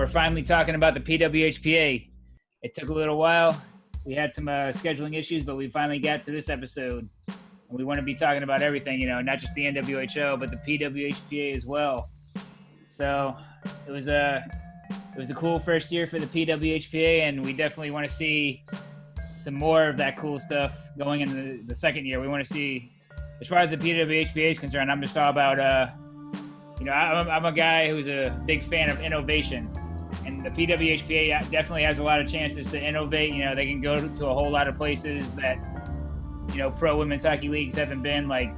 we're finally talking about the PWHPA. It took a little while. We had some scheduling issues, but we finally got to this episode. And we want to be talking about everything, not just the NWHO, but the PWHPA as well. So it was a cool first year for the PWHPA, and we definitely want to see some more of that cool stuff going into the second year. We want to see, as far as the PWHPA is concerned, I'm just all about, I'm a guy who's a big fan of innovation. And the PWHPA definitely has a lot of chances to innovate. They can go to a whole lot of places that, pro women's hockey leagues haven't been, like,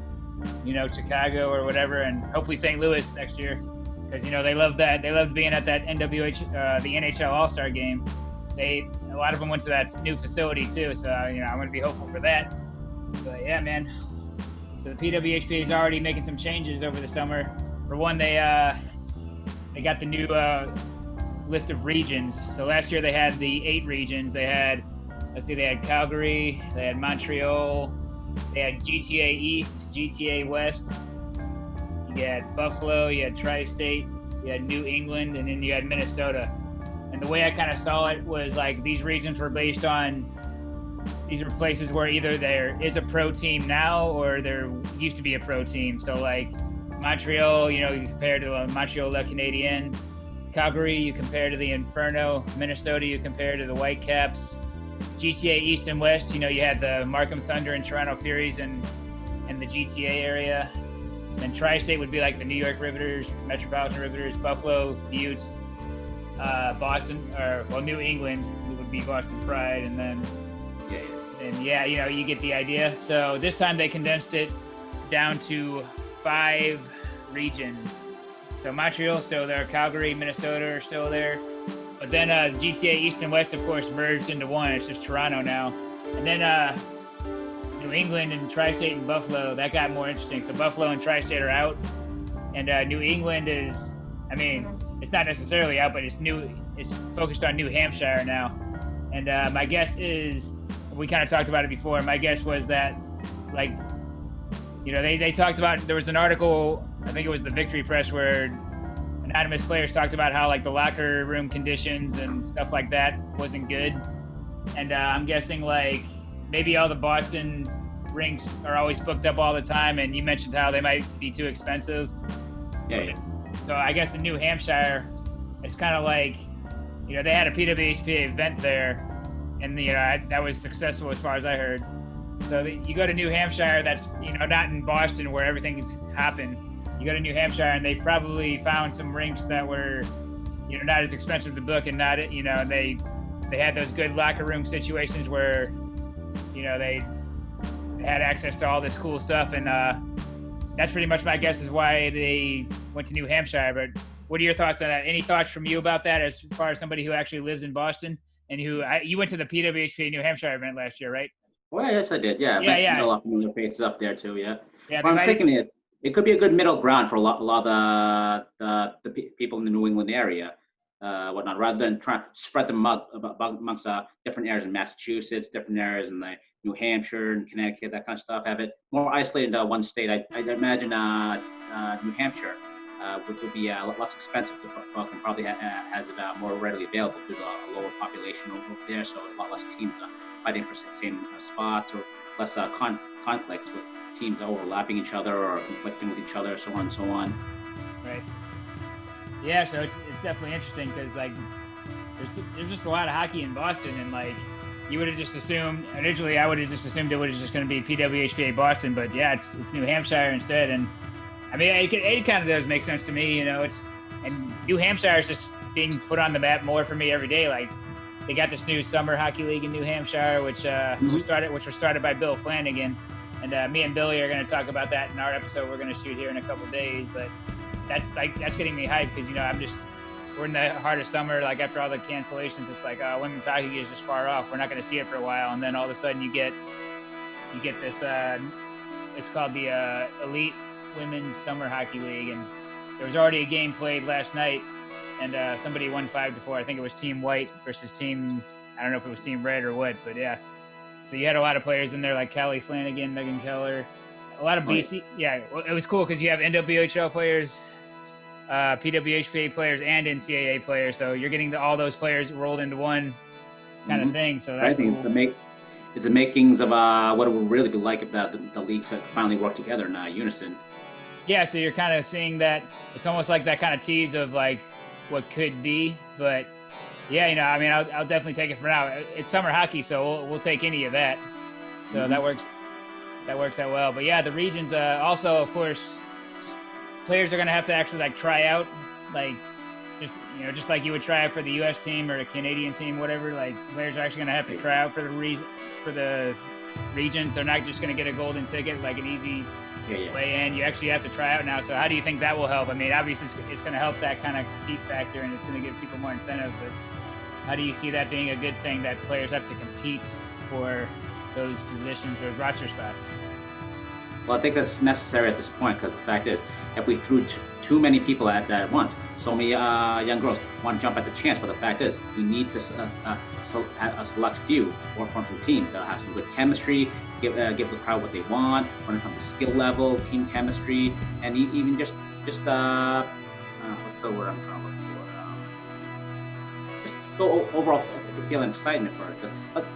Chicago or whatever, and hopefully St. Louis next year. Because, they love that. They loved being at that the NHL All-Star game. A lot of them went to that new facility too. So, I'm going to be hopeful for that. But yeah, man. So the PWHPA is already making some changes over the summer. For one, they got the new list of regions. So last year they had the 8 regions. They had Calgary, they had Montreal, they had GTA East, GTA West. You had Buffalo, you had Tri-State, you had New England, and then you had Minnesota. And the way I kind of saw it was like these regions were based on, these are places where either there is a pro team now or there used to be a pro team. So like Montreal, you compare to the Montreal Le Canadien. Calgary, you compare to the Inferno. Minnesota, you compare to the Whitecaps. GTA East and West, you had the Markham Thunder and Toronto Furies and the GTA area. Then Tri-State would be like the New York Riveters, Metropolitan Riveters, Buffalo, Utes, New England would be Boston Pride, and then you get the idea. So this time they condensed it down to 5 regions. So Montreal's still there, Calgary, Minnesota are still there. But then GTA East and West, of course, merged into one. It's just Toronto now. And then New England and Tri-State and Buffalo, that got more interesting. So Buffalo and Tri-State are out. And New England is, it's not necessarily out, but it's focused on New Hampshire now. And my guess is, we kind of talked about it before, my guess was that, like, they talked about, there was an article, I think it was the Victory Press, where anonymous players talked about how, like, the locker room conditions and stuff like that wasn't good. And I'm guessing, like, maybe all the Boston rinks are always booked up all the time, and you mentioned how they might be too expensive. Yeah. So I guess in New Hampshire, it's kind of like, they had a PWHPA event there, and that was successful as far as I heard. So you go to New Hampshire, that's not in Boston where everything's happened. You go to New Hampshire, and they probably found some rinks that were not as expensive to book, and not they had those good locker room situations where they had access to all this cool stuff, and that's pretty much my guess is why they went to New Hampshire. But what are your thoughts on that? Any thoughts from you about that, as far as somebody who actually lives in Boston and you went to the PWHPA New Hampshire event last year, right? Well, yes, I did. Yeah. A lot of familiar faces up there too. Yeah. Yeah. What I'm thinking is, it could be a good middle ground for a lot of the people in the New England area, whatnot, rather than trying to spread them out amongst different areas in Massachusetts, different areas in like New Hampshire and Connecticut, that kind of stuff. Have it more isolated into one state. I'd imagine New Hampshire would be less expensive to book, and probably has it more readily available due to a lower population over there, so a lot less teams fighting for the same spots, or less conflicts with teams overlapping each other or conflicting with each other, so on and so on. Right. Yeah, so it's definitely interesting because, like, there's just a lot of hockey in Boston, and, like, you would have just assumed, initially I would have just assumed it was just going to be PWHPA Boston, but yeah, it's New Hampshire instead. And it kind of does make sense to me, and New Hampshire is just being put on the map more for me every day. Like, they got this new summer hockey league in New Hampshire, which was started by Bill Flanagan. And me and Billy are going to talk about that in our episode we're going to shoot here in a couple of days. But that's getting me hyped because, we're in the heart of summer. Like, after all the cancellations, it's like, women's hockey is just far off. We're not going to see it for a while. And then all of a sudden you get this, it's called the Elite Women's Summer Hockey League. And there was already a game played last night, and somebody won 5-4. I think it was Team White versus Team, I don't know if it was Team Red or what, but yeah. So you had a lot of players in there, like Callie Flanagan, Megan Keller, a lot of BC. Yeah, well, it was cool because you have NWHL players PWHPA players and NCAA players. So you're getting all those players rolled into one kind of thing. So that's cool. It's the makings of what it would really be like if the leagues had finally worked together in unison. Yeah, so you're kind of seeing that. It's almost like that kind of tease of like what could be. But yeah, I mean, I'll definitely take it for now. It's summer hockey, so we'll take any of that. So that works out well. But yeah, the regions also, of course, players are going to have to actually like try out, like just like you would try out for the U.S. team or the Canadian team, whatever. Like players are actually going to have to try out for the regions. They're not just going to get a golden ticket like an easy way in. You actually have to try out now. So how do you think that will help? I mean, obviously it's going to help that kind of compete factor, and it's going to give people more incentive. But how do you see that being a good thing, that players have to compete for those positions, those roster spots? Well, I think that's necessary at this point, because the fact is, if we threw too many people at that at once, so many young girls want to jump at the chance. But the fact is, we need to a select few or from some teams that have some good chemistry, give the crowd what they want when it comes to skill level, team chemistry, and even just what's the word I'm trying to look for? Just go overall feeling excitement for it.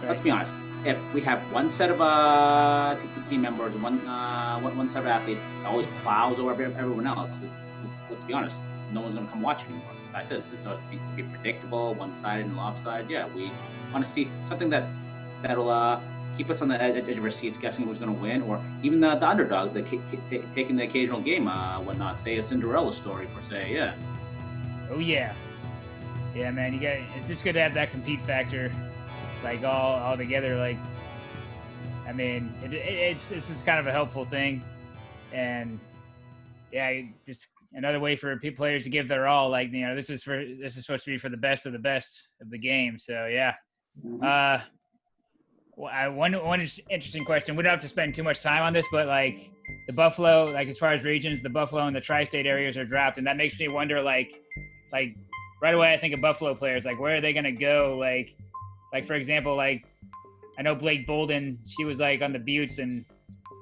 Let's be honest. If we have one set of team members, one set of athletes that always plows over everyone else, let's be honest, no one's going to come watch anymore. The fact is, it's going to be predictable, one-sided and lopsided. Yeah, we want to see something that'll keep us on the edge of our seats, guessing who's going to win, or even the underdog, taking the occasional game, whatnot. Say a Cinderella story per se. Yeah. Oh yeah, yeah, man. It's just good to have that compete factor. Like all together, like, I mean, this is kind of a helpful thing, and yeah, just another way for players to give their all. Like, this is supposed to be for the best of the game. So yeah. One interesting question. We don't have to spend too much time on this, but like the Buffalo, like as far as regions, the Buffalo and the tri-state areas are dropped, and that makes me wonder, like right away I think of Buffalo players, like where are they gonna go, like for example, like I know Blake Bolden, she was like on the Buttes, and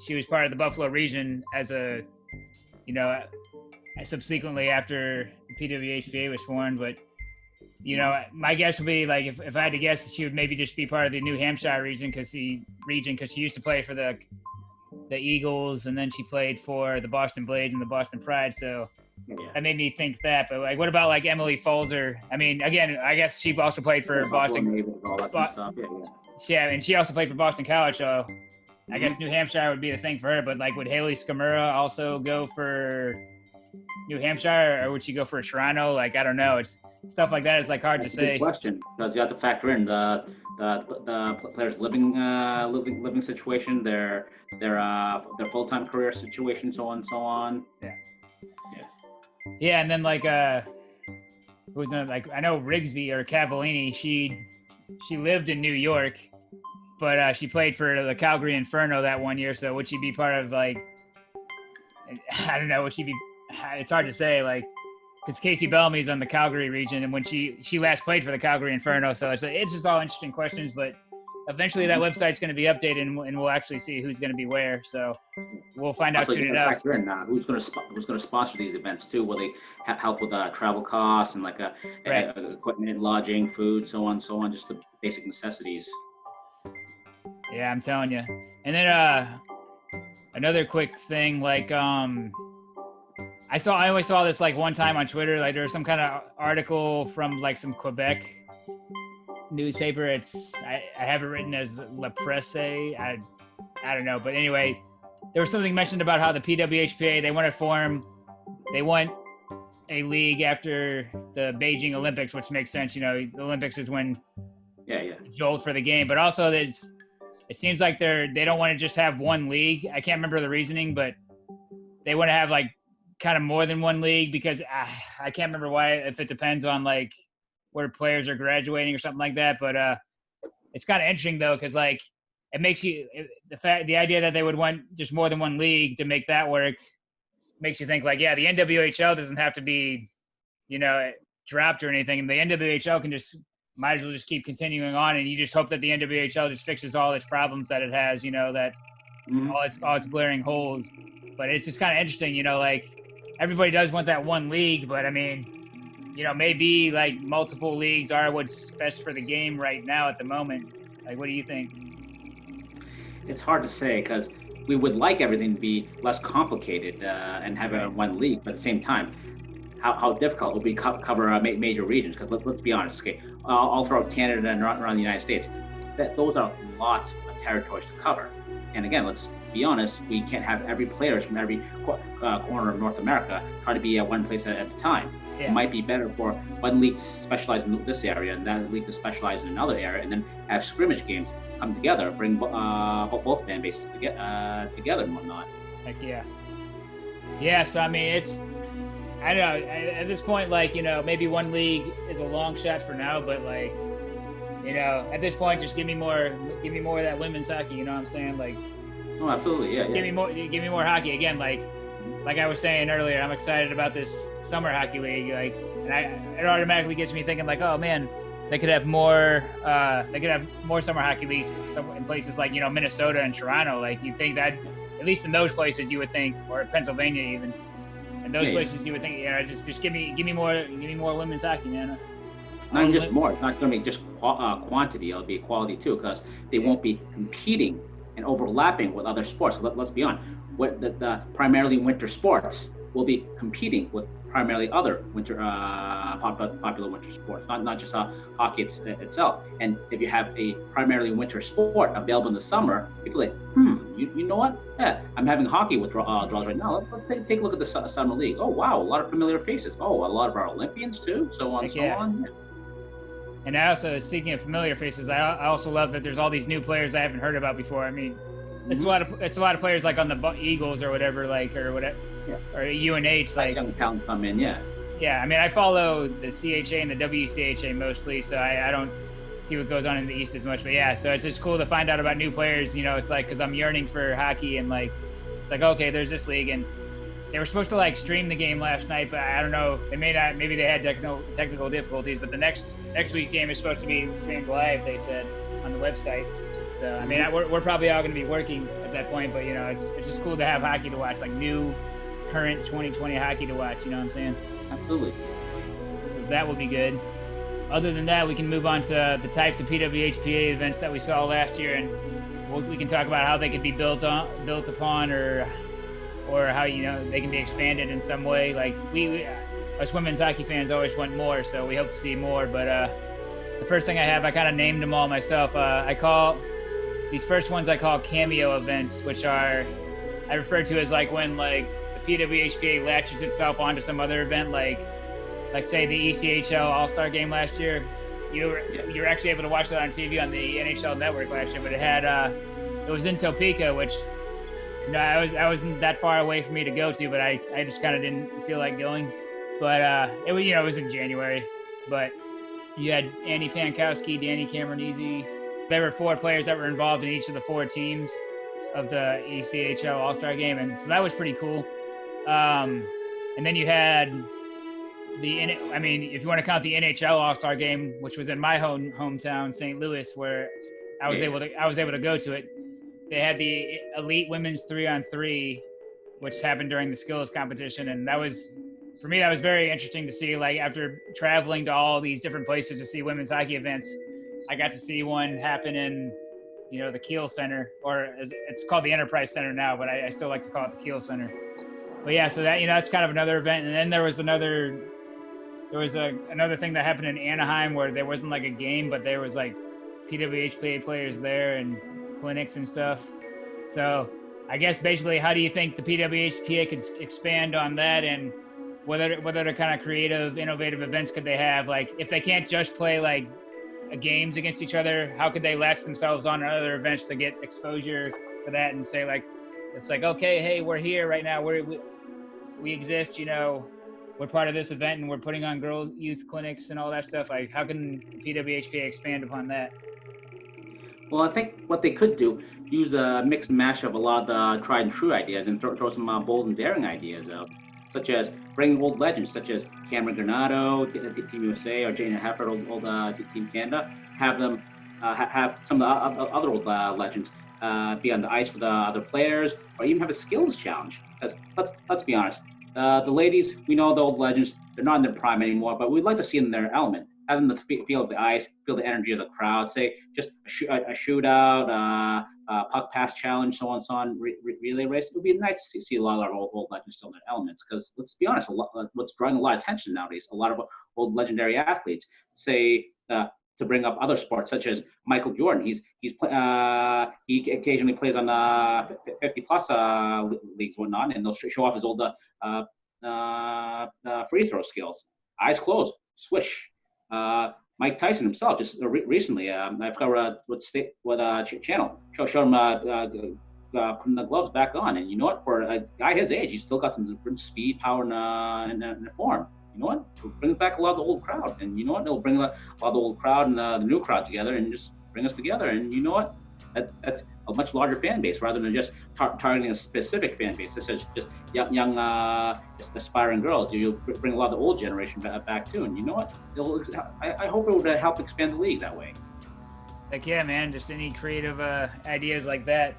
she was part of the Buffalo region as subsequently after the PWHPA was formed. But my guess would be, like, if I had to guess, she would maybe just be part of the New Hampshire region because she used to play for the Eagles, and then she played for the Boston Blades and the Boston Pride. So that made me think that. But like, what about like Emily Falzer? I mean, again, I guess she also played for Boston. Yeah, and she also played for Boston College. So I guess New Hampshire would be the thing for her. But like, would Haley Skamura also go for New Hampshire, or would she go for Toronto? Like, I don't know. It's stuff like that is like hard to say. Good question, because you have to factor in the players' living situation, their full-time career situation, so on and so on. Yeah, and then like who's like, I know Rigsby or Cavallini. She lived in New York, but she played for the Calgary Inferno that one year. So would she be part of, like, I don't know, would she be? It's hard to say, like, because Casey Bellamy's on the Calgary region, and when she last played for the Calgary Inferno. So it's just all interesting questions, but eventually that website's going to be updated, and we'll actually see who's going to be where. So we'll find out soon enough. Who's going to sponsor these events too? Will they help with travel costs and like equipment, lodging, food, so on, just the basic necessities? Yeah, I'm telling you. And then another quick thing, like I only saw this like one time on Twitter. Like there was some kind of article from like some Quebec newspaper. I have it written as La Presse. I don't know, but anyway, there was something mentioned about how the PWHPA, they want a league after the Beijing Olympics, which makes sense. The Olympics is when jolt for the game, but also it seems like they don't want to just have one league. I can't remember the reasoning, but they want to have like kind of more than one league, because I can't remember why, if it depends on like where players are graduating or something like that. But it's kind of interesting though, because like it makes the idea that they would want just more than one league to make that work makes you think like, yeah, the NWHL doesn't have to be dropped or anything, and the NWHL can might as well just keep continuing on, and you just hope that the NWHL just fixes all its problems that it has, that all its glaring holes. But it's just kind of interesting, like everybody does want that one league, but I mean, maybe like multiple leagues are what's best for the game right now at the moment. Like, what do you think? It's hard to say because we would like everything to be less complicated and have a Right. one league, but at the same time, how difficult it would be cover major regions. Because let's be honest, okay, I'll throw out Canada and around the United States. Those are lots of territories to cover. And again, let's be honest, we can't have every players from every corner of North America try to be at one place at a time. Yeah. It might be better for one league to specialize in this area and that league to specialize in another area, and then have scrimmage games come together, bring both fan bases together and whatnot. Heck yeah. Yeah, so I mean, I don't know, at this point, like, maybe one league is a long shot for now, but like, at this point, just give me more of that women's hockey, you know what I'm saying? Like, Oh, absolutely, yeah. give me more hockey again. Like I was saying earlier, I'm excited about this summer hockey league. Like, and it automatically gets me thinking, like, oh man, they could have more summer hockey leagues in places like, Minnesota and Toronto. Like, you think that, at least in those places, you would think, or Pennsylvania even, in those places, you would think, just give me more women's hockey, man. Not just more. It's not going to be just quantity. It'll be quality too, because they won't be competing and overlapping with other sports. Let's be honest. The primarily winter sports will be competing with primarily other winter popular winter sports, not just hockey itself. And if you have a primarily winter sport available in the summer, people are like, you know what? Yeah, I'm having hockey withdrawals right now. Let's take a look at the summer league. Oh wow, a lot of familiar faces. Oh, a lot of our Olympians too. So on and so on. Yeah. And I also, speaking of familiar faces, I also love that there's all these new players I haven't heard about before. I mean, it's a lot of players like on the Eagles or whatever, or UNH, like young talent come in, yeah. Yeah, I mean, I follow the CHA and the WCHA mostly, so I don't see what goes on in the East as much. But yeah, so it's just cool to find out about new players. It's like, because I'm yearning for hockey, and like, it's like, okay, there's this league, and they were supposed to like stream the game last night, but I don't know. They may not. Maybe they had technical difficulties. But the next week's game is supposed to be streamed live, they said on the website. So I mean, we're probably all going to be working at that point. But it's just cool to have hockey to watch, like new, current 2020 hockey to watch. You know what I'm saying? Absolutely. So that will be good. Other than that, we can move on to the types of PWHPA events that we saw last year, and we can talk about how they could be built upon, or how they can be expanded in some way. Like we us women's hockey fans always want more, so we hope to see more. But the first thing I kind of named them all myself. I call these first ones cameo events, which I refer to as like when like the PWHPA latches itself onto some other event, like say the ECHL All-Star Game last year. You were actually able to watch that on TV on the NHL Network last year, but it was in Topeka, which I wasn't that far away for me to go to, but I just kind of didn't feel like going. But it was in January. But you had Annie Pankowski, Danny Cameronese. There were 4 players that were involved in each of the 4 teams of the ECHL All-Star Game, and so that was pretty cool. And then you had if you want to count the NHL All-Star Game, which was in my hometown, St. Louis, where I was able to go to it. They had the elite women's 3-on-3, which happened during the skills competition, and that was very interesting to see. Like, after traveling to all these different places to see women's hockey events, I got to see one happen in the Kiel Center, or it's called the Enterprise Center now, but I still like to call it the Kiel Center. But yeah, so that that's kind of another event. And then there was another thing that happened in Anaheim where there wasn't like a game, but there was like PWHPA players there and clinics and stuff. So I guess basically, how do you think the PWHPA could expand on that, and what other kind of creative, innovative events could they have? Like, if they can't just play like games against each other, how could they latch themselves on other events to get exposure for that, and say like, it's like, okay, hey, we're here right now, we exist, we're part of this event, and we're putting on girls youth clinics and all that stuff. Like, how can PWHPA expand upon that? Well, I think what they could do, use a mix and mash of a lot of the tried and true ideas, and throw some bold and daring ideas out, such as bringing old legends, such as Cameron Granado, Team USA, or Jane Hefford, old Team Canada. Have them have some of the other old legends be on the ice with other players, or even have a skills challenge. Because let's be honest, The ladies, we know the old legends, they're not in their prime anymore, but we'd like to see them in their element. Have them feel the ice, feel the energy of the crowd. Say just a shootout, puck pass challenge, so on, relay race. It would be nice to see a lot of our old legends still in their elements. Because let's be honest, what's drawing a lot of attention nowadays, a lot of old legendary athletes. Say to bring up other sports such as Michael Jordan. He occasionally plays on 50 plus leagues, whatnot, and they'll show off his old free throw skills. Eyes closed, swish. Mike Tyson himself just recently, I forgot what channel, showed him putting the gloves back on. And you know what? For a guy his age, he's still got some speed, power, and form. You know what? It'll bring back a lot of the old crowd. And you know what? It'll bring a lot of the old crowd and the new crowd together and just bring us together. And you know what? That's a much larger fan base rather than just targeting a specific fan base. This is just young aspiring girls. You'll bring a lot of the old generation back too. And you know what? I hope it would help expand the league that way. Like, yeah, man, just any creative ideas like that.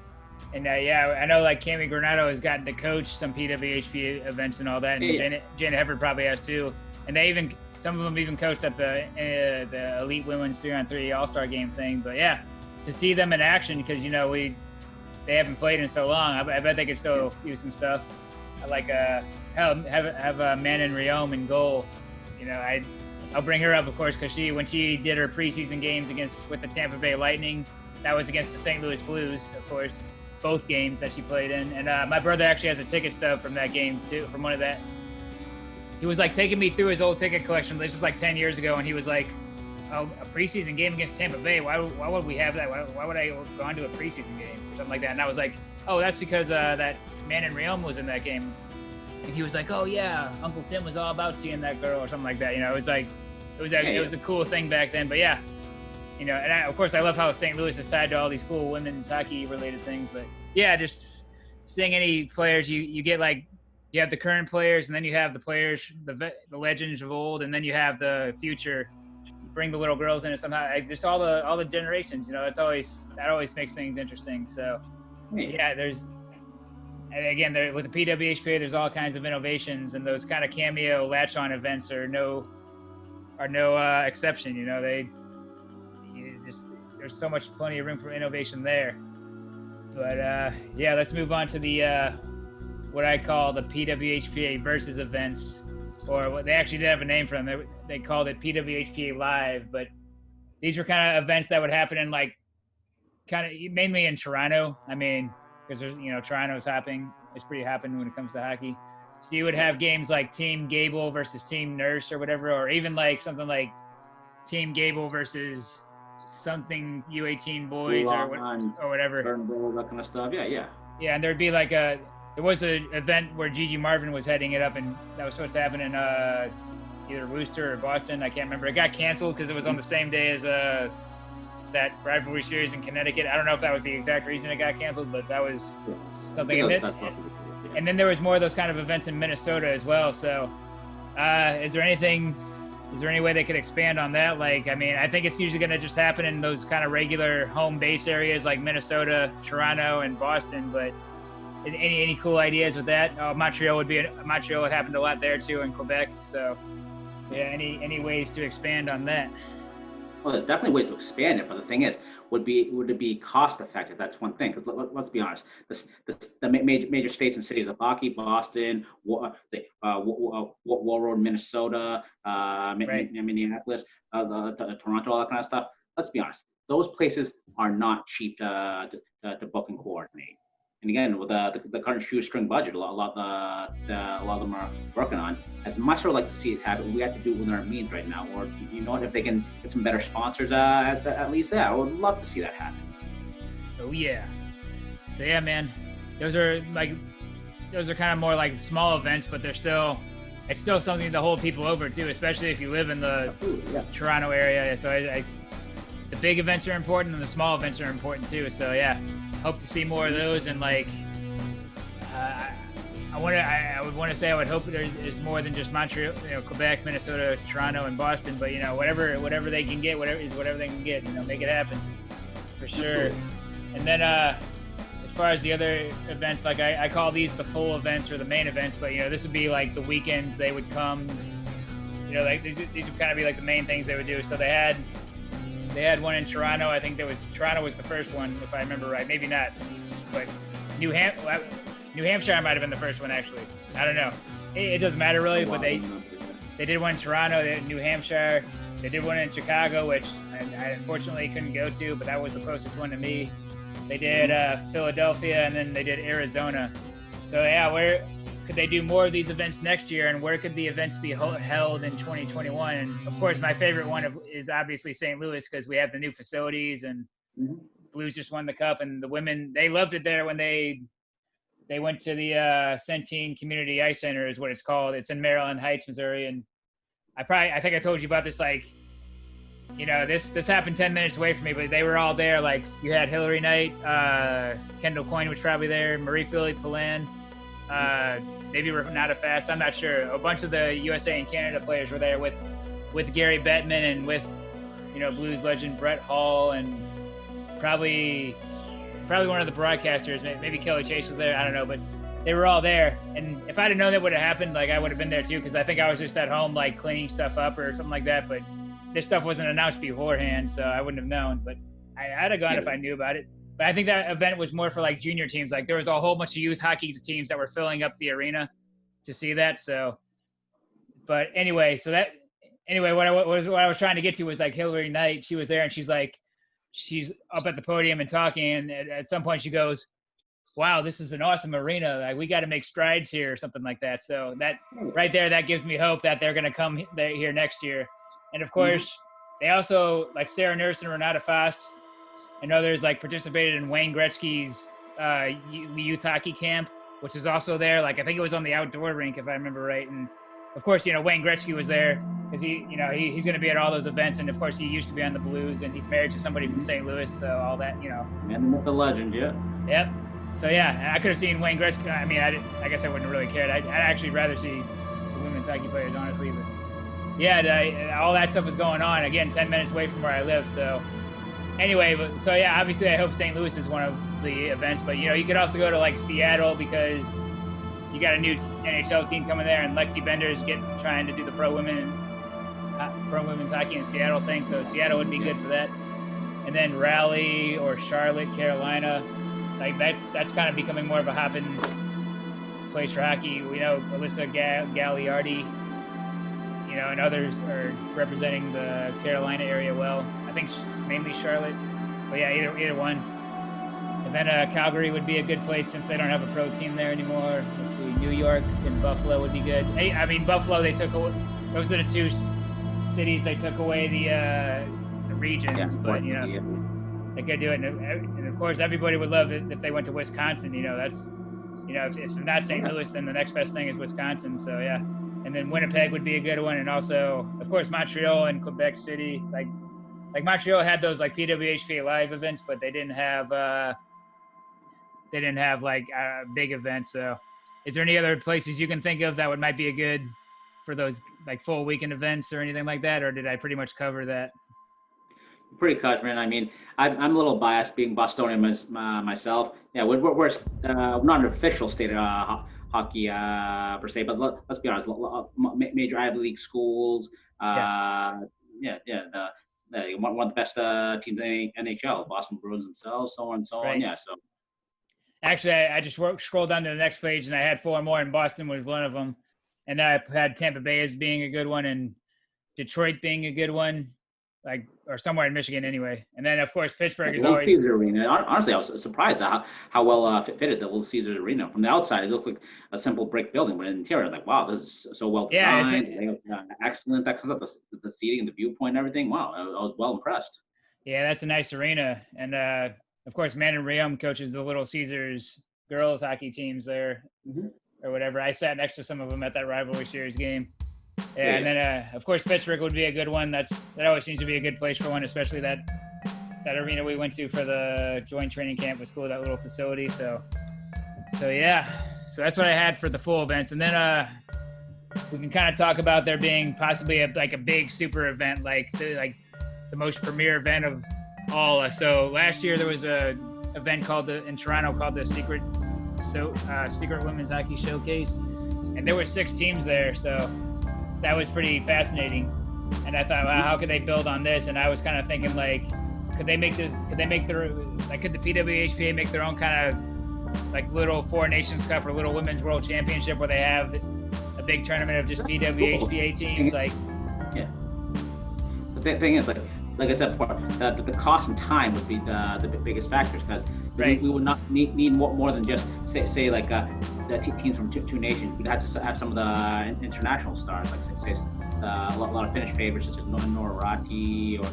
And yeah, I know like Cami Granado has gotten to coach some PWHPA events and all that, and Jana Hefford probably has too. And some of them even coached at the Elite Women's 3-on-3 All-Star Game thing. But yeah, to see them in action, because they haven't played in so long. I bet they could still do some stuff. Like have Manon Riom in goal. I'll bring her up, of course, because when she did her preseason games with the Tampa Bay Lightning, that was against the St. Louis Blues, of course. Both games that she played in, and my brother actually has a ticket stub from that game too, from one of that. He was like taking me through his old ticket collection. This was like 10 years ago, and he was like, "Oh, a preseason game against Tampa Bay. Why would we have that? Why would I go on to a preseason game or something like that?" And I was like, "Oh, that's because that Manon Riom was in that game." And he was like, "Oh yeah, Uncle Tim was all about seeing that girl or something like that." It was like, it was a cool thing back then. But yeah. And of course, I love how St. Louis is tied to all these cool women's hockey-related things. But yeah, just seeing any players, you get like, you have the current players, and then you have the players, the legends of old, and then you have the future. Bring the little girls in it somehow. Just all the generations. That always makes things interesting. So yeah, and again, with the PWHPA, there's all kinds of innovations, and those kind of cameo latch-on events are no exception. There's so much, plenty of room for innovation there. But yeah, let's move on to the what I call the PWHPA versus events, or what they actually did have a name for them. They called it PWHPA Live, but these were kind of events that would happen in mainly in Toronto. I mean, because there's Toronto's hopping. It's pretty hopping when it comes to hockey. So you would have games like Team Gable versus Team Nurse or whatever, or even like something like Team Gable versus something U18 boys or whatever. That kind of stuff. Yeah. Yeah, and there'd be like there was an event where Gigi Marvin was heading it up, and that was supposed to happen in either Worcester or Boston. I can't remember. It got canceled because it was on the same day as that rivalry series in Connecticut. I don't know if that was the exact reason it got canceled, but that was something. And then there was more of those kind of events in Minnesota as well. So is there any way they could expand on that? Like, I mean, I think it's usually going to just happen in those kind of regular home base areas like Minnesota, Toronto, and Boston. But any cool ideas with that? Montreal had happened a lot there too, in Quebec. So yeah, any ways to expand on that? Well, there's definitely ways to expand it, but the thing is, would it be cost effective? That's one thing. Because let's be honest, the major states and cities of hockey, Boston, Wall Road, Minnesota, Minneapolis, Toronto, all that kind of stuff. Let's be honest, those places are not cheap to book and coordinate. And again, with the current shoestring budget, a lot of them are working on. As much as I'd like to see it happen, we have to do it within our means right now. Or if they can get some better sponsors, at least I would love to see that happen. Oh yeah. So yeah, man, those are kind of more like small events, but it's still something to hold people over too, especially if you live in the Toronto area. So the big events are important, and the small events are important too. So yeah. Hope to see more of those, and I would want to say I would hope there's more than just Montreal, Quebec, Minnesota, Toronto, and Boston. But whatever they can get, whatever they can get, make it happen for sure. And then as far as the other events, like I call these the full events or the main events, but this would be like the weekends they would come. Like these would kind of be like the main things they would do. So they had one in Toronto. I think Toronto was the first one, if I remember right. Maybe not, but New Hampshire might have been the first one actually. I don't know. It doesn't matter really, but they did one in Toronto, they did New Hampshire. They did one in Chicago, which I unfortunately couldn't go to, but that was the closest one to me. They did Philadelphia, and then they did Arizona. So yeah, where could they do more of these events next year, and where could the events be held in 2021? And of course, my favorite one is obviously St. Louis, because we have the new facilities, and Blues just won the cup, and the women, they loved it there when they went to the Centene Community Ice Center is what it's called. It's in Maryland Heights, Missouri, and I think I told you about this, like, this happened 10 minutes away from me, but they were all there. Like, you had Hillary Knight, Kendall Coyne was probably there, Marie-Philly Poulin, maybe Renata Fast, I'm not sure. A bunch of the USA and Canada players were there with Gary Bettman and with, Blues legend Brett Hall, and probably one of the broadcasters, maybe Kelly Chase was there, I don't know, but they were all there. And if I'd have known that would have happened, like, I would have been there too, because I think I was just at home, like, cleaning stuff up or something like that, but this stuff wasn't announced beforehand, so I wouldn't have known, but I'd have gone if I knew about it. But I think that event was more for, like, junior teams. Like, there was a whole bunch of youth hockey teams that were filling up the arena to see that, so. But anyway, what I was trying to get to was, like, Hillary Knight, she was there, and she's up at the podium and talking, and at some point she goes, wow, this is an awesome arena. Like, we got to make strides here or something like that. So that right there, that gives me hope that they're going to come here next year. And of course, they also, like, Sarah Nurse and Renata Fast and others, like, participated in Wayne Gretzky's youth hockey camp, which is also there. Like, I think it was on the outdoor rink, if I remember right. And of course, Wayne Gretzky was there because he's going to be at all those events. And of course, he used to be on the Blues, and he's married to somebody from St. Louis. So all that, And with the legend, yeah. Yep. So yeah, I could have seen Wayne Gretzky. I mean, I guess I wouldn't have really cared. I'd actually rather see the women's hockey players, honestly. But yeah, all that stuff was going on. Again, 10 minutes away from where I live. So anyway, so yeah, obviously I hope St. Louis is one of the events. But you could also go to, like, Seattle, because you got a new NHL team coming there, and Lexi Bender's trying to do the pro women's hockey in Seattle thing. So Seattle would be good for that. And then Raleigh or Charlotte, Carolina. Like, that's kind of becoming more of a hopping place for hockey. We know Alyssa Gagliardi, and others are representing the Carolina area well. I think mainly Charlotte, but yeah, either one. And then Calgary would be a good place since they don't have a pro team there anymore. Let's see, New York and Buffalo would be good. I mean, Buffalo, those are the two cities they took away the regions, but they could do it. And of course, everybody would love it if they went to Wisconsin. That's, if it's not St. Louis, then the next best thing is Wisconsin. So yeah. And then Winnipeg would be a good one. And also, of course, Montreal and Quebec City. Like Montreal had those, like, PWHPA live events, but they didn't have like big events. So is there any other places you can think of that might be a good for those, like, full weekend events or anything like that? Or did I pretty much cover that? Pretty cut, man. I mean, I'm a little biased being Bostonian myself. Yeah, we're not an official state of hockey per se, but let's be honest. Major Ivy League schools. One of the best teams in the NHL, Boston Bruins themselves, so on and so on. Yeah. So actually, I just scrolled down to the next page, and I had 4 more, and Boston was one of them. And then I had Tampa Bay as being a good one, and Detroit being a good one. Like, or somewhere in Michigan anyway. And then, of course, Pittsburgh is always... Little Caesars Arena. Honestly, I was surprised at how well fitted the Little Caesars Arena. From the outside, it looked like a simple brick building, but in the interior, like, wow, this is so well designed. Excellent. That comes up the seating and the viewpoint and everything. Wow, I was well impressed. Yeah, that's a nice arena. And, of course, Manon Rhéaume coaches the Little Caesars girls hockey teams there, or whatever. I sat next to some of them at that rivalry series game. Yeah, and then of course Pittsburgh would be a good one. That always seems to be a good place for one, especially that arena we went to for the joint training camp was cool, that little facility. So yeah, so that's what I had for the full events. And then we can kind of talk about there being possibly a big super event, like the most premier event of all. So last year there was a event in Toronto called the Secret Women's Hockey Showcase, and there were 6 teams there, so that was pretty fascinating. And I thought, wow, how could they build on this? And I was kind of thinking, like, could the PWHPA make their own kind of like little Four Nations Cup or little Women's World Championship where they have a big tournament of just PWHPA teams? Like, yeah. The thing is, like I said before, the cost and time would be the biggest factors, because we would not need more than just say like the teams from two nations. We'd have to have some of the international stars, like say a lot of Finnish favorites such as Nora Ratti, or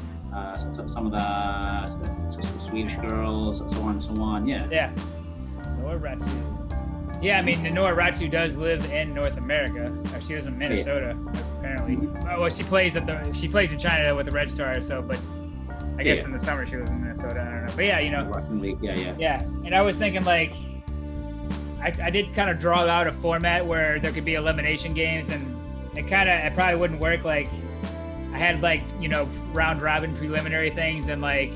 some of the Swedish girls, so on and so on. Yeah. Yeah. Nora Ratti. Yeah, I mean, Nora Ratti does live in North America. She lives in Minnesota, apparently. Well, she plays in China with the Red Stars. So, but I guess in the summer she lives in Minnesota. I don't know. But yeah, you know. Yeah. And I was thinking, like, I did kind of draw out a format where there could be elimination games, and it probably wouldn't work. Like, I had, like, you know, round robin preliminary things, and like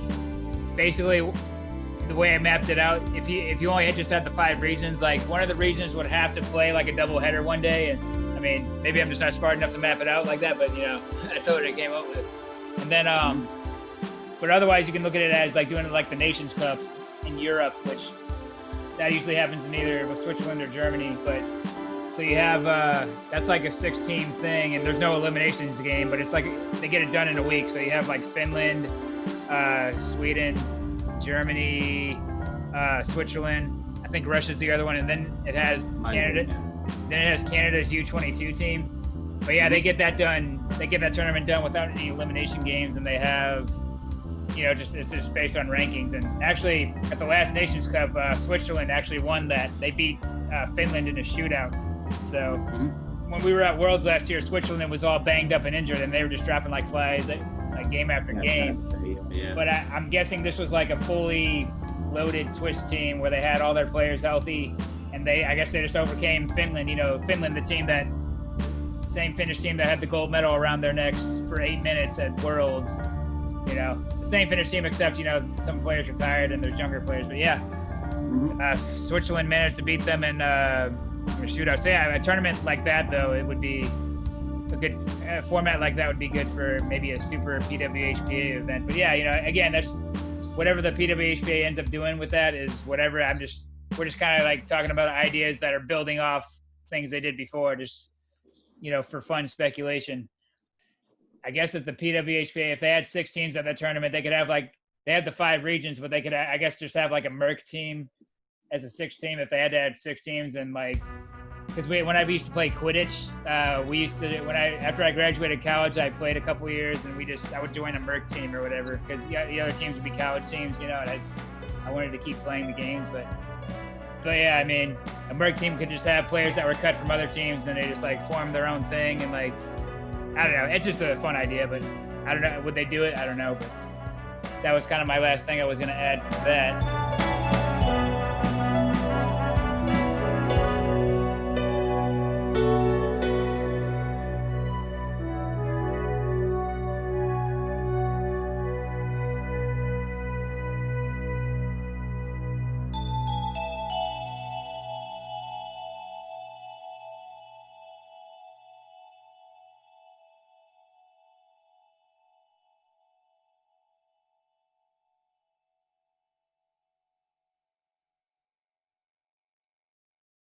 basically the way I mapped it out, if you only just had the 5 regions, like one of the regions would have to play like a double header one day. And I mean, maybe I'm just not smart enough to map it out like that, but you know, that's what I came up with. And then but otherwise you can look at it as like doing it like the Nations Cup in Europe, which that usually happens in either Switzerland or Germany. But so you have that's like a 6-team thing, and there's no eliminations game, but it's like they get it done in a week. So you have like Finland, Sweden, Germany, Switzerland. I think Russia's the other one, and then it has Canada. Then it has Canada's U22 team. But yeah, they get that done. They get that tournament done without any elimination games, and they have, you know, it's just based on rankings. And actually, at the last Nations Cup, Switzerland actually won that. They beat Finland in a shootout. So when we were at Worlds last year, Switzerland was all banged up and injured, and they were just dropping like flies, like game after game. Yeah. But I'm guessing this was like a fully loaded Swiss team where they had all their players healthy, and I guess they just overcame Finland. You know, Finland, the same Finnish team that had the gold medal around their necks for 8 minutes at Worlds. You know, the same Finnish team, except, you know, some players retired and there's younger players. But yeah, Switzerland managed to beat them in a shootout. So yeah, a tournament like that, though, it would be a good format like that would be good for maybe a super PWHPA event. But yeah, you know, again, that's whatever the PWHPA ends up doing with that is whatever. We're just kind of like talking about ideas that are building off things they did before, just, you know, for fun speculation. I guess if the PWHPA, if they had 6 teams at that tournament, they could have they have the 5 regions, but they could, I guess, just have like a Merc team as a 6th team if they had to add 6 teams. And like, because when I used to play Quidditch, after I graduated college, I played a couple years, and I would join a Merc team or whatever, because the other teams would be college teams, you know, and I wanted to keep playing the games, but yeah, I mean, a Merc team could just have players that were cut from other teams, and then they just like form their own thing, and like, I don't know, it's just a fun idea, but I don't know, would they do it? I don't know, but that was kind of my last thing I was going to add to that.